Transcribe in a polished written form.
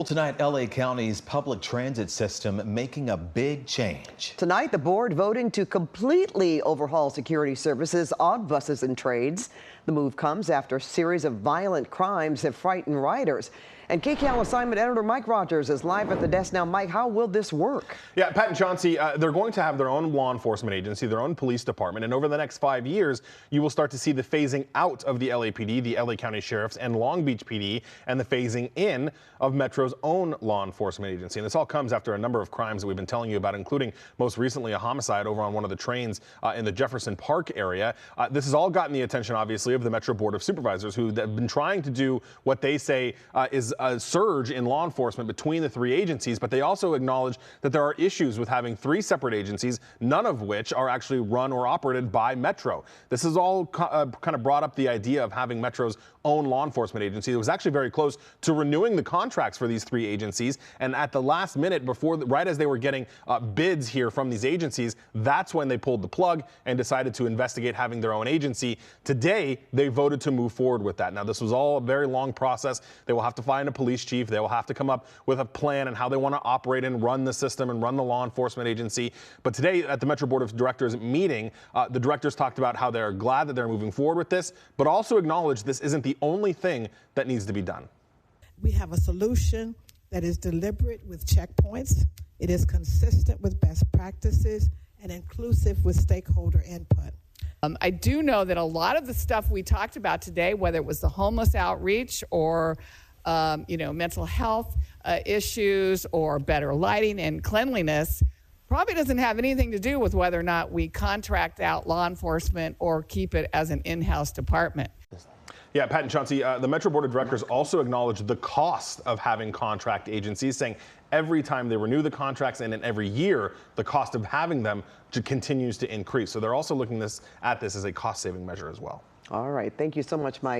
Tonight, LA County's public transit system making a big change. Tonight, the board voting to completely overhaul security services on buses and trains. The move comes after a series of violent crimes have frightened riders. And KCAL assignment editor Mike Rogers is live at the desk now. Mike, how will this work? Yeah, Pat and Chauncey, they're going to have their own law enforcement agency, their own police department. And over the next 5 years, you will start to see the phasing out of the LAPD, the LA County Sheriff's, and Long Beach PD, and the phasing in of Metro's own law enforcement agency. And this all comes after a number of crimes that we've been telling you about, including most recently a homicide over on one of the trains in the Jefferson Park area. This has all gotten the attention, obviously, of the Metro Board of Supervisors, who have been trying to do what they say is a surge in law enforcement between the three agencies, but they also acknowledge that there are issues with having three separate agencies, none of which are actually run or operated by Metro. This has all kind of brought up the idea of having Metro's own law enforcement agency. It was actually very close to renewing the contracts for these three agencies, and at the last minute, right as they were getting bids here from these agencies, that's when they pulled the plug and decided to investigate having their own agency. Today, they voted to move forward with that. Now, this was all a very long process. They will have to find a police chief. They will have to come up with a plan and how they want to operate and run the system and run the law enforcement agency. But today at the Metro Board of Directors meeting, the directors talked about how they're glad that they're moving forward with this, but also acknowledged this isn't the only thing that needs to be done. We have a solution that is deliberate with checkpoints. It is consistent with best practices and inclusive with stakeholder input. I do know that a lot of the stuff we talked about today, whether it was the homeless outreach or mental health issues or better lighting and cleanliness, probably doesn't have anything to do with whether or not we contract out law enforcement or keep it as an in-house department. Yeah, Pat and Chauncey, the Metro Board of Directors also acknowledged the cost of having contract agencies, saying every time they renew the contracts and in every year, the cost of having them continues to increase. So they're also looking at this as a cost-saving measure as well. All right. Thank you so much, Mike.